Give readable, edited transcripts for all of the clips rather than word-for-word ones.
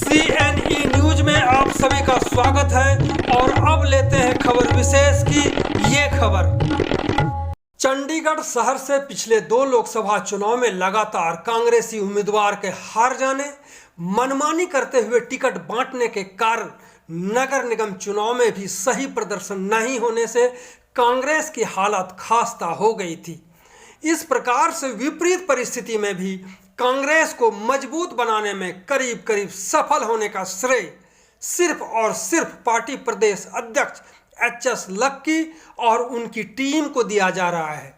CNE news में आप सभी का स्वागत है और अब लेते हैं खबर विशेष की ये खबर। चंडीगढ़ शहर से पिछले 2 लोकसभा चुनाव में लगातार कांग्रेसी उम्मीदवार के हार जाने, मनमानी करते हुए टिकट बांटने के कारण नगर निगम चुनाव में भी सही प्रदर्शन नहीं होने से कांग्रेस की हालत खस्ता हो गई थी। इस प्रकार से विपरीत परिस्थिति में भी कांग्रेस को मजबूत बनाने में करीब करीब सफल होने का श्रेय सिर्फ और सिर्फ पार्टी प्रदेश अध्यक्ष HS लक्की और उनकी टीम को दिया जा रहा है।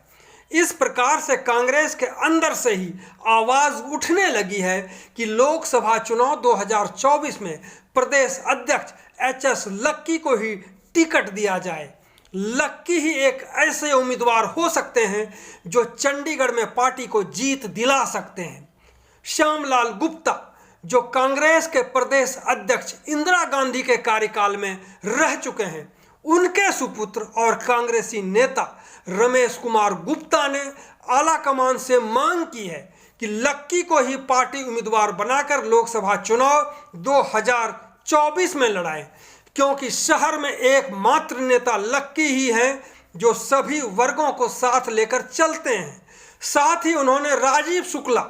इस प्रकार से कांग्रेस के अंदर से ही आवाज उठने लगी है कि लोकसभा चुनाव 2024 में प्रदेश अध्यक्ष HS लक्की को ही टिकट दिया जाए। लक्की ही एक ऐसे उम्मीदवार हो सकते हैं जो चंडीगढ़ में पार्टी को जीत दिला सकते हैं। श्यामलाल गुप्ता, जो कांग्रेस के प्रदेश अध्यक्ष इंदिरा गांधी के कार्यकाल में रह चुके हैं, उनके सुपुत्र और कांग्रेसी नेता रमेश कुमार गुप्ता ने आला कमान से मांग की है कि लक्की को ही पार्टी उम्मीदवार बनाकर लोकसभा चुनाव 2024 में लड़ाएं, क्योंकि शहर में एकमात्र नेता लक्की ही हैं जो सभी वर्गों को साथ लेकर चलते हैं। साथ ही उन्होंने राजीव शुक्ला,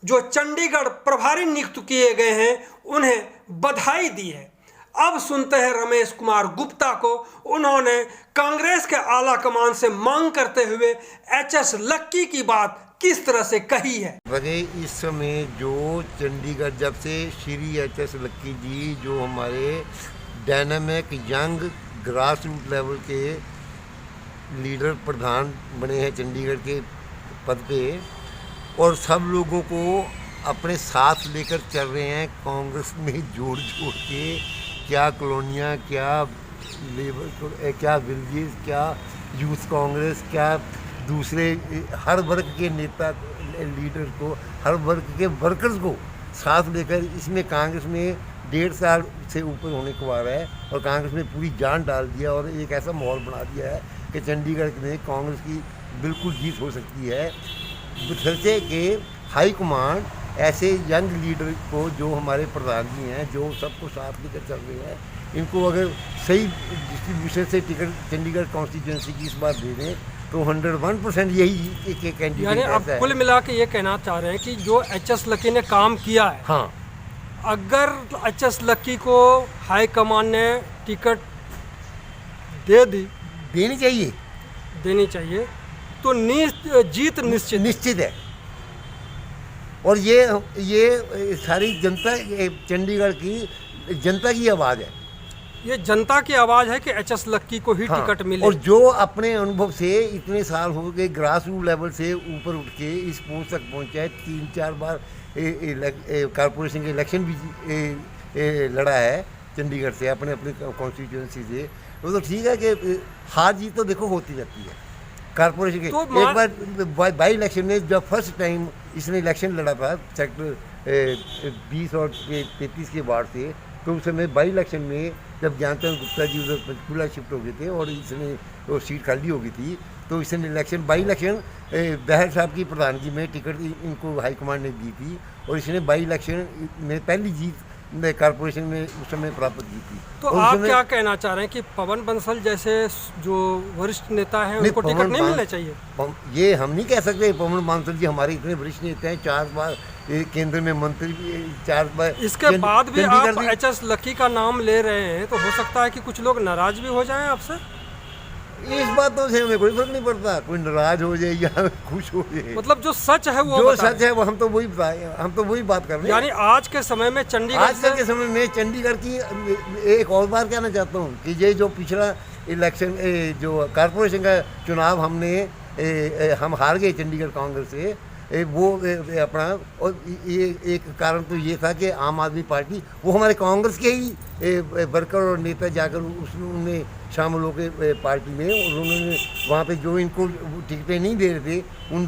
जो चंडीगढ़ प्रभारी नियुक्त किए गए हैं, उन्हें बधाई दी है। अब सुनते हैं रमेश कुमार गुप्ता को उन्होंने कांग्रेस के आला कमान से मांग करते हुए HS लक्की की बात किस तरह से कही है। वजह इस समय जो चंडीगढ़ जब से श्री HS लक्की जी जो हमारे dynamic young grass root level के लीडर प्रधान बने हैं चंडीगढ़ के पद पे, और सब लोगों को अपने साथ लेकर चल रहे हैं कांग्रेस में जोड़ जोड़ के। क्या कॉलोनियाँ, क्या लेबर, क्या विलेजेस, क्या यूथ कांग्रेस, क्या दूसरे हर वर्ग के नेता लीडर को, हर वर्ग के वर्कर्स को साथ लेकर इसमें कांग्रेस में 1.5 साल से ऊपर होने को आ रहा है और कांग्रेस में पूरी जान डाल दिया और एक ऐसा माहौल बना दिया है कि चंडीगढ़ में कांग्रेस की बिल्कुल जीत हो सकती है। बशर्ते कि हाई कमांड ऐसे यंग लीडर को, जो हमारे प्रधान जी हैं, जो सबको साथ लेकर चल रहे हैं, इनको अगर सही डिस्ट्रीब्यूशन से टिकट चंडीगढ़ कॉन्स्टिट्यूंसी की इस बार दे दें तो 101% यही एक कैंडिडेट। यानी आप कुल मिला के ये कहना चाह रहे हैं कि जो HS लक्की ने काम किया है, हाँ, अगर HS लक्की को हाई कमान ने टिकट देनी चाहिए तो जीत निश्चित है। और ये सारी जनता, चंडीगढ़ की जनता की आवाज़ है। ये जनता की आवाज़ है कि HS लक्की को ही टिकट मिले। और जो अपने अनुभव से इतने साल हो गए ग्रास रूट लेवल से ऊपर उठ के इस पोस्ट तक पहुंचा है, 3-4 बार कॉरपोरेशन के इलेक्शन भी लड़ा है चंडीगढ़ से, अपने कॉन्स्टिट्यूंसी से, तो ठीक है कि हार जीत तो देखो होती रहती है कॉरपोरेशन के। तो एक बार बाई इलेक्शन में जब फर्स्ट टाइम इसने इलेक्शन लड़ा था सेक्टर 20 और 33 के वार्ड से, तो उस समय बाई इलेक्शन में जब ज्ञानचंद गुप्ता जी उधर पंचकूला शिफ्ट हो गए थे और इसने वो सीट खाली हो गई थी, तो इसने बाई इलेक्शन बहर साहब की प्रधानगी में टिकट इनको हाईकमांड ने दी थी और इसने बाई इलेक्शन में पहली जीत कॉरपोरेशन में उस समय प्राप्त की थी। तो आप क्या कहना चाह रहे हैं कि पवन बंसल जैसे जो वरिष्ठ नेता हैं उनको टिकट नहीं मिलना चाहिए? ये हम नहीं कह सकते। पवन बंसल जी हमारे इतने वरिष्ठ नेता हैं, 4 बार केंद्र में मंत्री, 4 बार। इसके बाद भी आप HS लक्की का नाम ले रहे हैं, तो हो सकता है कि कुछ लोग नाराज भी हो जाएं आपसे। इस बातों से हमें कोई फर्क नहीं पड़ता, कोई नाराज हो जाए या खुश हो जाए। मतलब जो सच है वो जो सच है वो हम तो वही बात कर रहे हैं। यानी आज के समय में चंडीगढ़ की एक और बार कहना चाहता हूँ कि ये जो पिछला इलेक्शन जो कॉरपोरेशन का चुनाव हम हार गए चंडीगढ़ कांग्रेस से, वो अपना, और ये एक कारण तो ये था कि आम आदमी पार्टी, वो हमारे कांग्रेस के ही वर्कर और नेता जाकर उन्होंने शामिल होकर पार्टी में, और उन्होंने वहाँ पे जो इनको टिकटें नहीं दे रहे थे उन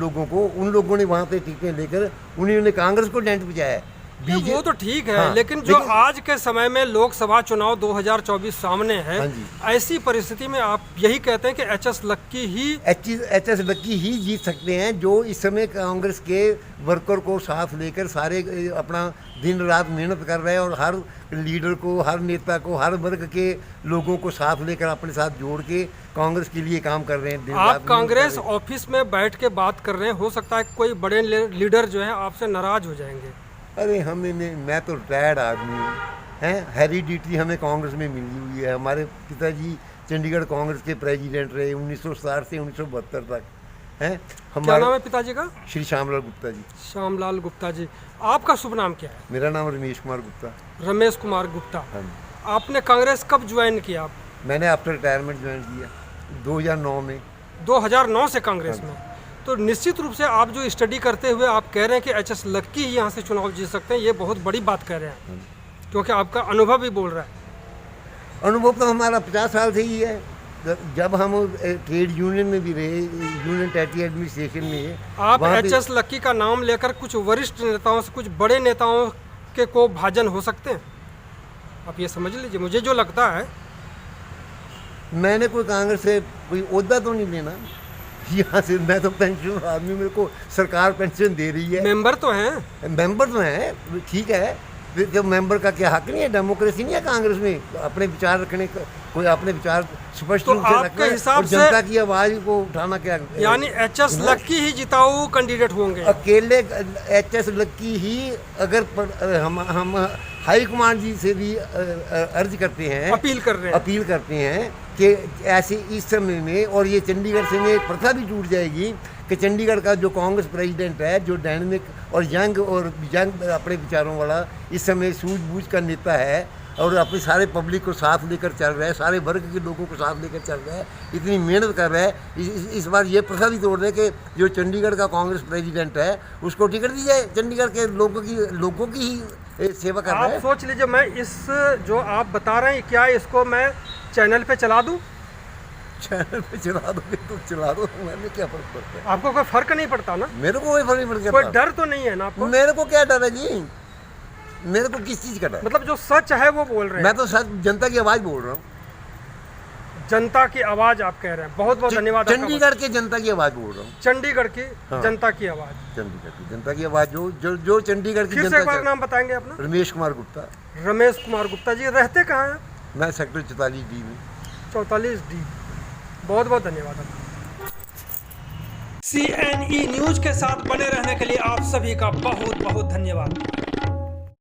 लोगों ने वहाँ पे टिकटें लेकर उन्होंने कांग्रेस को डेंट पहुँचाया है। वो तो ठीक है, हाँ, लेकिन जो आज के समय में लोकसभा चुनाव 2024 सामने है, हाँ जी। ऐसी परिस्थिति में आप यही कहते हैं कि एच.एस. लक्की ही एच.एस. लक्की ही जीत सकते हैं, जो इस समय कांग्रेस के वर्कर को साथ लेकर सारे अपना दिन रात मेहनत कर रहे हैं और हर लीडर को, हर नेता को, हर वर्ग के लोगों को साथ लेकर अपने साथ जोड़ के कांग्रेस के लिए काम कर रहे हैं। दिन रात आप मेहनत कांग्रेस कर रहे ऑफिस में बैठ के बात कर रहे हैं, हो सकता है कोई बड़े लीडर जो है आपसे नाराज हो जाएंगे। हैं। अरे मैं तो रिटायर्ड आदमी हूँ, हैं, हेरिडिटी हमें कांग्रेस में मिली हुई है। हमारे पिताजी चंडीगढ़ कांग्रेस के प्रेसिडेंट रहे 1960 से 1972 तक, हैं। क्या नाम है पिताजी का? श्री श्यामलाल गुप्ता जी। श्यामलाल गुप्ता जी। आपका शुभ नाम क्या है? मेरा नाम रमेश कुमार गुप्ता। रमेश कुमार गुप्ता। हाँ जी। आपने कांग्रेस कब ज्वाइन किया? मैंने आफ्टर रिटायरमेंट ज्वाइन किया 2009 में। 2009 से कांग्रेस में। तो निश्चित रूप से आप जो स्टडी करते हुए आप कह रहे हैं कि एच.एस. लक्की ही यहाँ से चुनाव जीत सकते हैं, ये बहुत बड़ी बात कह रहे हैं, क्योंकि आपका अनुभव भी बोल रहा है। अनुभव तो हमारा 50 साल से ही है। जब हम ट्रेड यूनियन में भी रहे, यूनियन टेरिटरी एडमिनिस्ट्रेशन में, आप वहाँ पे- एच.एस. लक्की का नाम लेकर कुछ वरिष्ठ नेताओं से, कुछ बड़े नेताओं के को भाजन हो सकते हैं, आप ये समझ लीजिए। मुझे जो लगता है, मैंने कोई कांग्रेस से कोई ओहदा तो नहीं लेना यहाँ से। मैं तो पेंशन आदमी, मेरे को सरकार पेंशन दे रही है। मेंबर तो हैं। मेंबर तो हैं, ठीक है, जब मेंबर का क्या हक नहीं है? डेमोक्रेसी नहीं है कांग्रेस में अपने विचार रखने का? कोई अपने विचार स्पष्ट तो रूप से आपके रखना है हिसाब और से- जनता की आवाज़ को उठाना क्या? यानी एच.एस. लक्की ही जिताऊ कैंडिडेट होंगे। अकेले एच.एस. लक्की ही अगर हम हाई कमांड जी से भी अर्ज करते हैं, अपील कर रहे हैं। अपील करते हैं कि ऐसे इस समय में, और ये चंडीगढ़ से में प्रथा भी टूट जाएगी कि चंडीगढ़ का जो कांग्रेस प्रेसिडेंट है, जो डायनेमिक और यंग अपने विचारों वाला इस समय सूझबूझ का नेता है और अपने सारे पब्लिक को साथ लेकर चल रहा है, सारे वर्ग के लोगों को साथ लेकर चल रहा है, इतनी मेहनत कर रहा है, इस बार ये प्रथा भी तोड़ रहे कि जो चंडीगढ़ का कांग्रेस प्रेसिडेंट है उसको टिकट दी जाए, चंडीगढ़ के लोगों की ही सेवा कर रहा आप है। सोच लीजिए, मैं इस जो आप बता रहे हैं, क्या इसको मैं चैनल पे चला दूं? चैनल पे चला दोगे तो चला दो, मैंने क्या फर्क पड़ता है? आपको कोई फर्क नहीं पड़ता ना? मेरे को कोई फर्क नहीं पड़ता। कोई डर तो नहीं है ना आपको? मेरे को क्या डर है जी? मेरे को किस चीज़ का डर? मतलब जो सच है वो बोल रहे हैं। मैं तो सच जनता की आवाज़ बोल रहा हूँ। जनता की आवाज आप कह रहे हैं। बहुत बहुत धन्यवाद आपका। चंडीगढ़ के जनता की आवाज़ बोल रहा हूँ। चंडीगढ़ की हाँ। जनता की आवाज। चंडीगढ़ की जनता की आवाज़, जो चंडीगढ़ की फिर से जनता एक बार चाह- नाम बताएंगे अपना? रमेश कुमार गुप्ता। रमेश कुमार गुप्ता जी। रहते कहाँ हैं? मैं सेक्टर 44D में। 44D। बहुत बहुत धन्यवाद आपका। CNE न्यूज के साथ बने रहने के लिए आप सभी का बहुत बहुत धन्यवाद।